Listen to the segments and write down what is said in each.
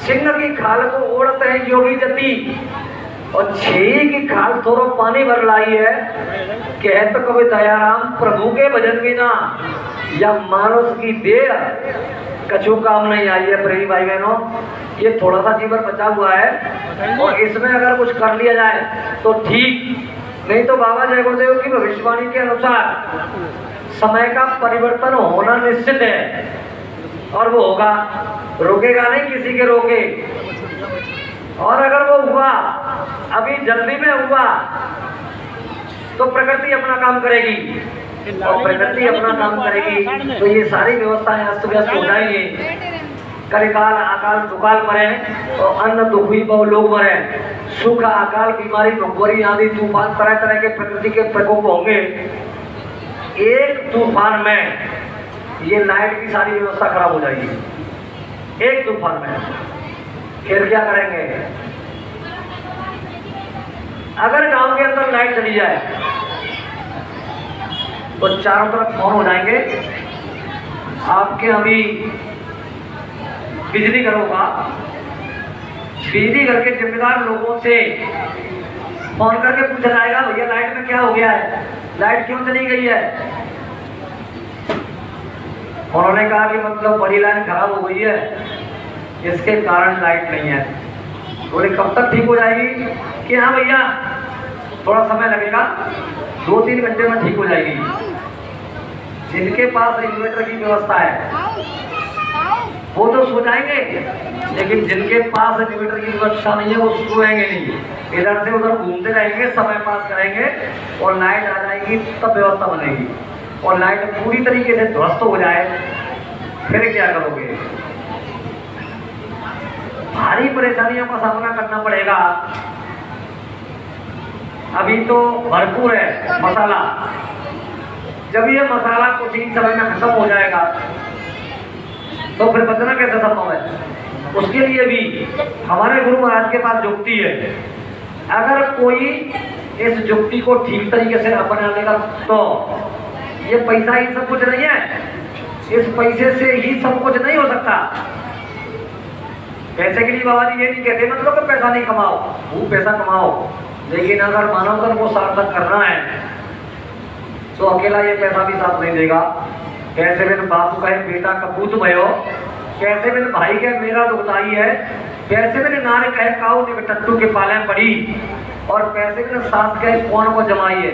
सिंह की खाल को ओढ़ते हैं योगी जति, और छेई की खाल थोड़ा पानी भर लाई है। कहत कवि दयाराम प्रभु के भजन बिना, या मानुष की देह कछु काम नहीं आई है। प्रेमी भाई बहनों, ये थोड़ा सा जीवन बचा हुआ है और इसमें अगर कुछ कर लिया जाए तो ठीक, नहीं तो बाबा जय गुरुदेव की भविष्यवाणी के अनुसार समय का परिवर्तन होना निश्चित है और वो होगा, रोकेगा नहीं किसी के रोके। और अगर वो हुआ, अभी जल्दी में हुआ, तो प्रकृति अपना काम करेगी, और प्रकृति अपना काम करेगी तो ये सारी व्यवस्थाएं अस्त व्यस्त हो जाएंगी। कलिकाल अकाल दुकाल मरे और अन्न दुखी बहु लोग मरे, सूखा अकाल बीमारी भुखमरी आदि तूफान तरह तरह के प्रकृति के प्रकोप होंगे। एक तूफान में ये लाइट की सारी व्यवस्था खराब हो जाएगी, एक तूफान में। फिर क्या करेंगे? अगर गांव के अंदर लाइट चली जाए तो चारों तरफ फोन हो जाएंगे, आपके अभी बिजली घर होगा, बिजली घर के जिम्मेदार लोगों से फोन करके पूछा जाएगा, भैया लाइट में क्या हो गया है, लाइट क्यों चली गई है? उन्होंने कहा कि मतलब बड़ी लाइन खराब हो गई है, इसके कारण लाइट नहीं है। बोले कब तक ठीक हो जाएगी? कि हाँ भैया थोड़ा समय लगेगा, 2-3 घंटे में ठीक हो जाएगी। जिनके पास इन्वर्टर की व्यवस्था है वो तो सो जाएंगे, लेकिन जिनके पास इन्वर्टर की व्यवस्था नहीं है वो सोएंगे नहीं, इधर से उधर घूमते रहेंगे, समय पास करेंगे और लाइट आ जाएगी तब व्यवस्था बनेगी। और लाइट पूरी तरीके से ध्वस्त हो जाए फिर क्या करोगे? भारी परेशानियों का सामना करना पड़ेगा। अभी तो भरपूर है मसाला, जब ये मसाला कुछ ही समय में खत्म हो जाएगा तो फिर बचना कैसे संभव है? उसके लिए भी हमारे गुरु महाराज के पास जुक्ति है। अगर कोई इस जुक्ति को ठीक तरीके से अपना लेगा तो ये पैसा ही सब कुछ नहीं है, इस पैसे से ही सब कुछ नहीं हो सकता। पैसे के लिए बाबा जी ये नहीं कहते मतलब कि पैसा नहीं कमाओ, वो पैसा कमाओ, लेकिन अगर मानव धर्म को सार्थक करना है तो अकेला ये पैसा भी साथ नहीं देगा। कैसे बिन बापू कहे बेटा कपूत भयो, कैसे बिन भाई कहे मेरा दुखदाई है, कैसे बिन नारे कहे काऊ टट्टू के पाले पड़ी, और पैसे बिन सास कहे कौन को जमाई है,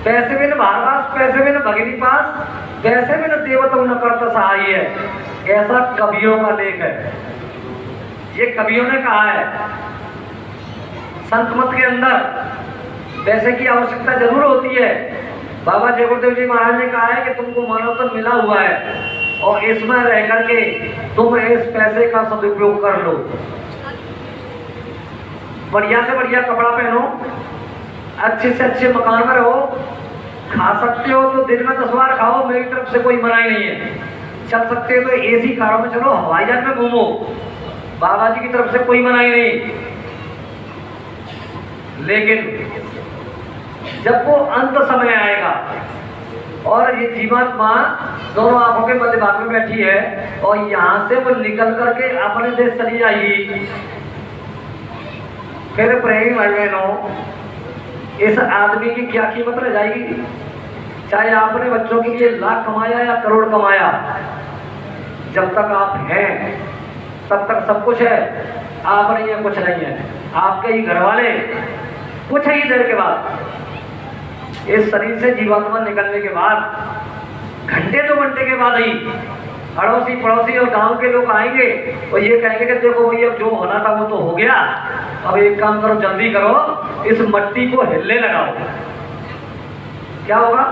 पैसे बिन भारवास पैसे बिन भगिनी पास, पैसे बिन देवता न करता सहाय है। ऐसा कवियों का लेख है, ये कवियों ने कहा है। संत मत के अंदर पैसे की आवश्यकता जरूर होती है। बाबा जय गुरुदेव जी महाराज ने कहा है कि तुमको मानव तन मिला हुआ है और इसमें रह करके तुम इस पैसे का सदुपयोग कर लो। बढ़िया से बढ़िया कपड़ा पहनो, अच्छे से अच्छे मकान में रहो, खा सकते हो तो दिन में 10 बार खाओ, मेरी तरफ से कोई मनाही नहीं है। चल सकते हो तो एसी कारों में चलो, हवाई जहाज में घूमो, बाबा जी की तरफ से कोई मनाही नहीं। लेकिन जब वो अंत समय आएगा और ये जीवात्मा दोनों आंखों के मध्य भाग में बैठी है और यहां से वो निकल करके अपने देश चली जाएगी, फिर प्रेमी भाई बहनों इस आदमी की क्या कीमत रह जाएगी? चाहे आपने बच्चों के लिए लाख कमाया या करोड़ कमाया, जब तक आप हैं तब तक सब कुछ है। आप नहीं है, कुछ नहीं है। आपके ही घर वाले कुछ ही देर के बाद, इस शरीर से जीवात्मा निकलने के बाद घंटे 2 घंटे के बाद ही अड़ोसी पड़ोसी और गांव के लोग आएंगे और ये कहेंगे कि देखो भाई अब जो होना था वो तो हो गया, अब एक काम करो, जल्दी करो, इस मट्टी को हिलने लगाओ। क्या होगा?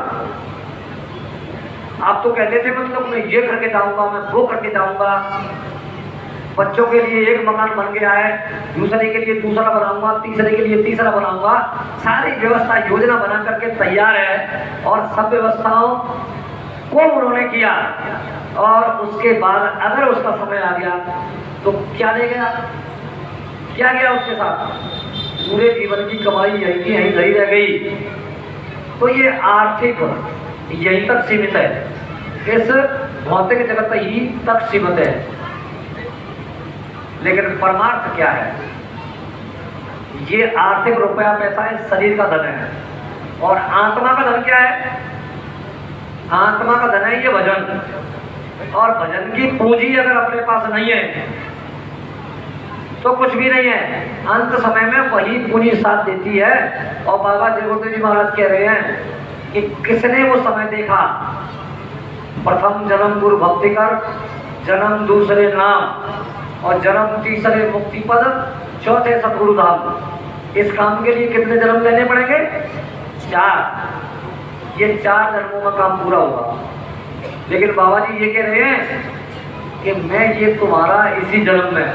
आप तो कहते थे मतलब मैं ये करके जाऊंगा, मैं वो करके जाऊंगा, बच्चों के लिए एक मकान बन गया है, दूसरे के लिए दूसरा बनाऊंगा, तीसरे के लिए तीसरा बनाऊंगा, सारी व्यवस्था योजना बना करके तैयार है और सब व्यवस्थाओं को उन्होंने किया। और उसके बाद अगर उसका समय आ गया तो क्या ले गया? क्या गया उसके साथ? पूरे जीवन की कमाई यहीं की यहीं रही रह गई। तो ये आर्थिक यहीं तक सीमित है, इस भौतिक जगत ही तक सीमित है। लेकिन परमार्थ क्या है? ये आर्थिक रुपया पैसा इस शरीर का धन है, और आत्मा का धन क्या है? आत्मा का धन है ये भजन, और भजन की पूंजी अगर अपने पास नहीं है तो कुछ भी नहीं है। अंत समय में वही पूंजी साथ देती है। और बाबा जगोदर जी महाराज कह रहे हैं कि किसने वो समय देखा? प्रथम जन्म गुरु भक्ति कर, जन्म दूसरे नाम, और जन्म तीसरे मुक्ति पद, चौथे सतगुरु धाम। इस काम के लिए कितने जन्म लेने पड़ेंगे? 4। ये 4 जन्मों में काम पूरा होगा। लेकिन बाबा जी ये कह रहे हैं कि मैं ये तुम्हारा इसी जन्म में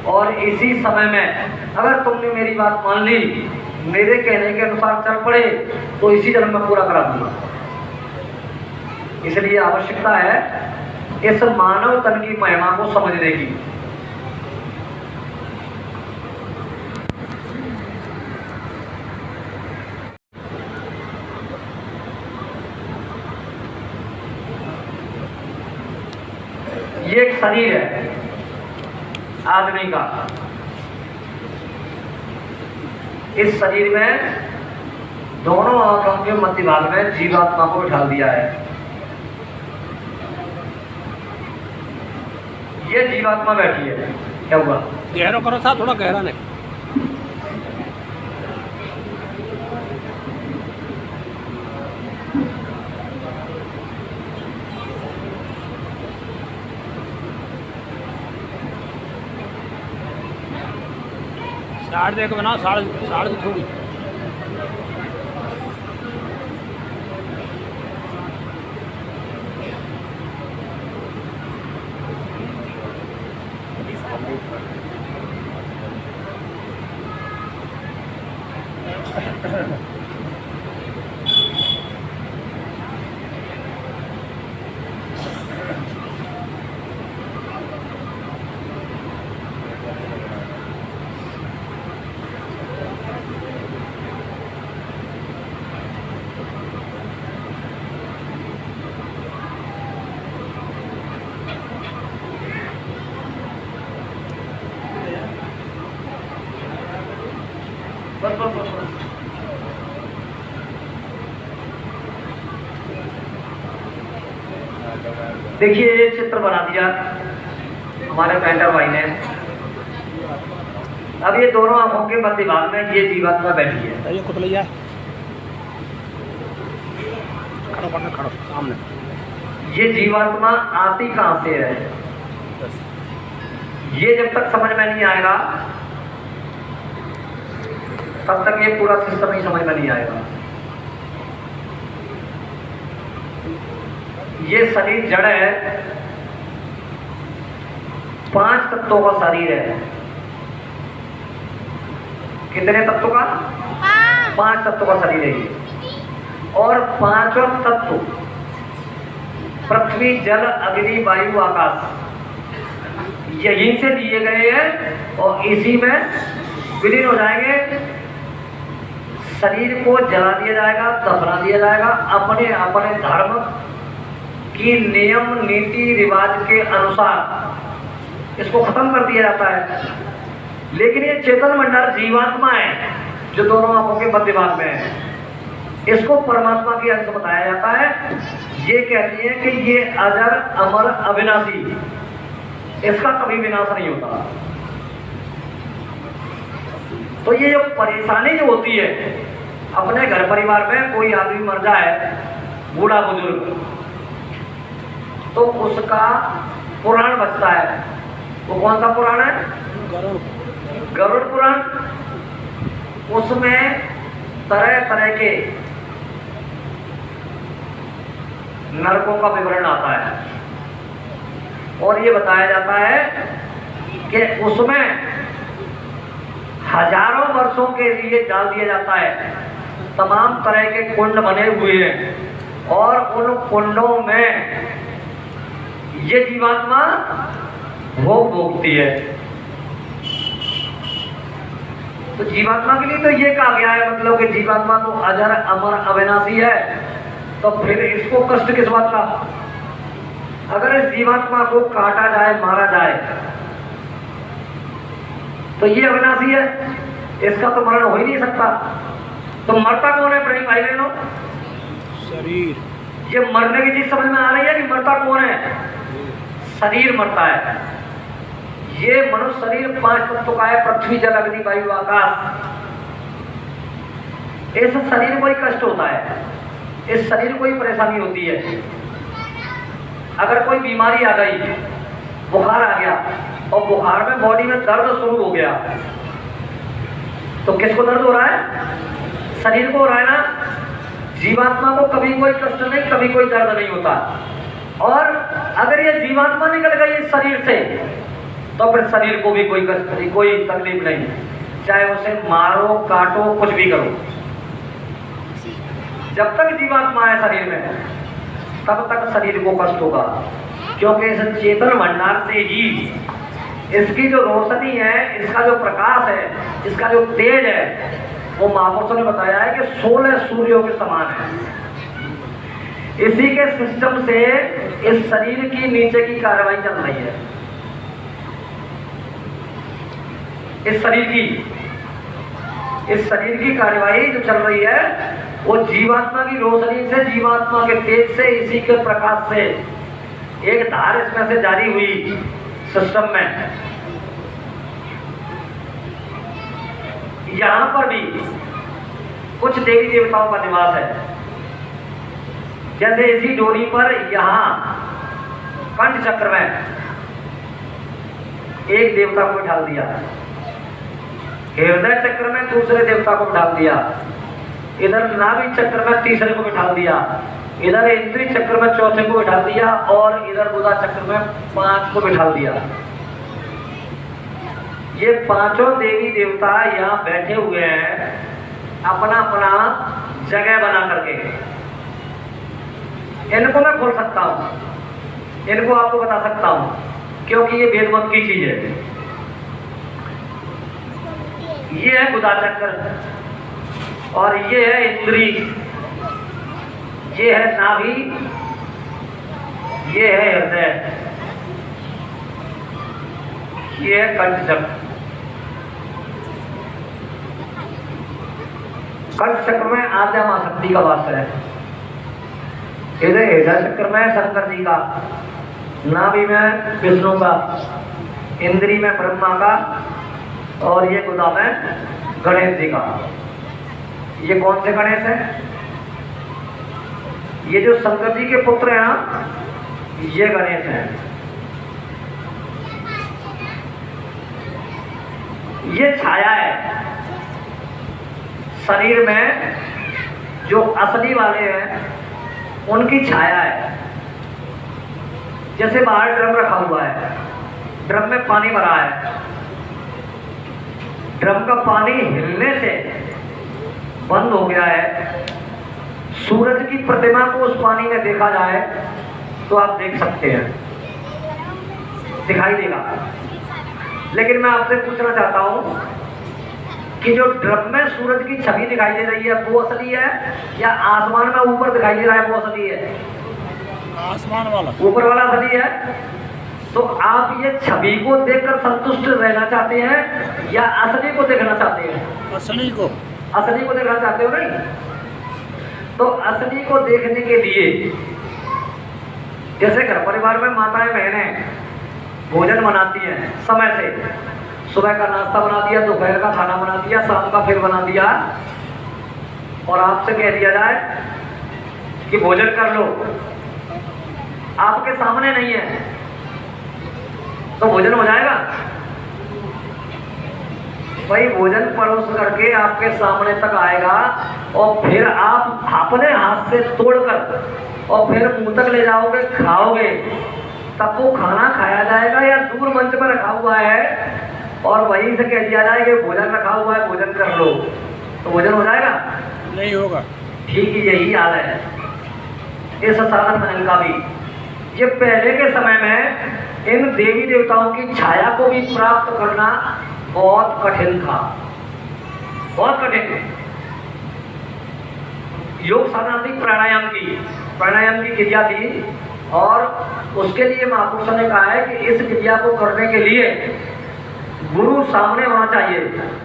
और इसी समय में अगर तुमने मेरी बात मान ली, मेरे कहने के अनुसार चल पड़े, तो इसी जन्म में पूरा करा दूंगा। इसलिए आवश्यकता है इस मानव तन की महिमा को समझने की। ये एक शरीर है आदमी का। इस शरीर में दोनों आंखों के मध्य भाग में जीवात्मा को बिठा दिया है। ये जीवात्मा बैठी है। क्या हुआ? गहरा करो साहब, थोड़ा गहरा नहीं। साढ़े देख बनाओ, साढ़े की थोड़ी। देखिए ये चित्र बना दिया हमारे पेंटर भाई ने। अब ये दोनों आंखों के मध्य भाग में ये जीवात्मा बैठी है। ये कुतलिया है, खड़ो सामने। ये जीवात्मा आती कहां से है? ये जब तक समझ में नहीं आएगा तब तक ये पूरा सिस्टम ही समझ में नहीं आएगा। ये शरीर जड़ है, 5 तत्वों का शरीर है। कितने तत्वों का? 5 तत्वों का शरीर है ये। और 5 तत्व पृथ्वी, जल, अग्नि, वायु, आकाश यहीं से दिए गए हैं और इसी में विलीन हो जाएंगे। शरीर को जला दिया जाएगा, दफना दिया जाएगा। अपने अपने धर्म की नियम नीति रिवाज के अनुसार इसको खत्म कर दिया जाता है। लेकिन ये चेतन मंडल जीवात्मा है जो दोनों आंखों के मध्य भाग में है, इसको परमात्मा की अंश बताया जाता है। ये कहती है कि ये अजर अमर अविनाशी, इसका कभी विनाश नहीं होता। तो ये जो परेशानी जो होती है अपने घर परिवार में, कोई आदमी मर जाए, बूढ़ा बुजुर्ग, तो उसका पुराण बचता है। वो कौन सा पुराण है? गरुड़ पुराण। उसमें तरह तरह के नरकों का विवरण आता है और ये बताया जाता है कि उसमें हजारों वर्षों के लिए डाल दिया जाता है। तमाम तरह के कुंड बने हुए हैं और उन कुंडों में ये जीवात्मा भोग भोगती है। तो जीवात्मा के लिए तो ये कहा गया है, मतलब कि जीवात्मा तो अजर अमर अविनाशी है, तो फिर इसको कष्ट किस बात का? अगर इस जीवात्मा को काटा जाए, मारा जाए, तो ये अविनाशी है, इसका तो मरण हो ही नहीं सकता। तो मरता कौन है प्रेमी भाई बहनों? शरीर। ये मरने की चीज समझ में आ रही है कि मरता कौन है? शरीर मरता है। ये मनुष्य शरीर 5 तत्वों का है, पृथ्वी जल अग्नि वायु आकाश। इस शरीर को ही कष्ट होता है, इस शरीर को ही परेशानी होती है। अगर कोई बीमारी आ गई, बुखार आ गया और बुखार में बॉडी में दर्द शुरू हो गया, तो किसको दर्द हो रहा है? शरीर को हो रहा है ना। जीवात्मा को कभी कोई कष्ट नहीं, कभी कोई दर्द नहीं होता। और अगर ये जीवात्मा निकल गई इस शरीर से, तो फिर शरीर को भी कोई कष्ट नहीं, कोई तकलीफ नहीं, चाहे उसे मारो काटो कुछ भी करो। जब तक जीवात्मा है शरीर में, तब तक शरीर को कष्ट होगा, क्योंकि इस चेतन भंडार से ही इसकी जो रोशनी है, इसका जो प्रकाश है, इसका जो तेज है, वो महापुरुषों ने बताया है कि 16 सूर्यों के समान है। इसी के सिस्टम से इस शरीर की नीचे की कार्रवाई चल रही है। इस शरीर की कार्रवाई जो चल रही है, वो जीवात्मा की रोशनी से, जीवात्मा के तेज से, इसी के प्रकाश से एक धार इसमें से जारी हुई सिस्टम में। यहां पर भी कुछ देवी देवताओं का निवास है। जैसे इसी डोरी पर यहां कंठ चक्र में एक देवता को बिठा दिया, हृदय चक्र में दूसरे देवता को बिठा दिया, इधर नाभि चक्र में तीसरे को बिठा दिया, इधर इंद्रिय चक्र में चौथे को बिठा दिया, और इधर बुधा चक्र में 5 को बिठा दिया। ये 5 देवी देवता यहाँ बैठे हुए हैं, अपना अपना जगह बना करके। इनको मैं खोल सकता हूँ, इनको आपको बता सकता हूँ, क्योंकि ये वेद मत की चीज है। ये है बुधा चक्र, और ये है इंद्री, ये है नाभि, ये है हृदय, ये है कंठ चक्र। कंठ चक्र में आद्या मां शक्ति का वास है, इधर हृदय चक्र में शंकर जी का, नाभि में विष्णु का, इंद्री में ब्रह्मा का, और ये गुदा में गणेश जी का। ये कौन से गणेश है? ये जो शंकर जी के पुत्र हैं ना, ये गणेश हैं। ये छाया है शरीर में, जो असली वाले हैं उनकी छाया है। जैसे बाहर ड्रम रखा हुआ है, ड्रम में पानी भरा है, ड्रम का पानी हिलने से बंद हो गया है। सूरज की प्रतिमा को उस पानी में देखा जाए तो आप देख सकते हैं, दिखाई देगा। लेकिन मैं आपसे पूछना चाहता हूं कि जो ड्रम में सूरज की छवि दिखाई दे रही है, वो असली है या आसमान में ऊपर दिखाई दे रहा है वो असली है? आसमान वाला, ऊपर वाला असली है। तो आप ये छवि को देखकर संतुष्ट रहना चाहते हैं या असली को देखना चाहते हैं? असली को। असली को देखना चाहते हो नहीं? तो असली को देखने के लिए, जैसे घर परिवार में माताएं बहनें भोजन बनाती हैं समय से, सुबह का नाश्ता बना दिया, दोपहर का खाना बना दिया, शाम का फिर बना दिया, और आपसे कह दिया जाए कि भोजन कर लो, आपके सामने नहीं है, तो भोजन हो जाएगा? भाई भोजन परोस करके आपके सामने तक आएगा, और फिर आप अपने हाथ से तोड़कर और फिर मुंह तक ले जाओगे, खाओगे, तब वो खाना खाया जाएगा या दूर मंच पर रखा हुआ है और वहीं से कह दिया जाए कि भोजन रखा हुआ है, भोजन कर लो, तो भोजन हो जाएगा? नहीं होगा। ठीक ही यही हाल है इस साधन महल का भी। ये पहले के समय में इन देवी देवताओं की छाया को भी प्राप्त करना बहुत कठिन था, बहुत कठिन। योग साधना थी प्राणायाम की क्रिया थी, और उसके लिए महापुरुषों ने कहा है कि इस क्रिया को करने के लिए गुरु सामने होना चाहिए।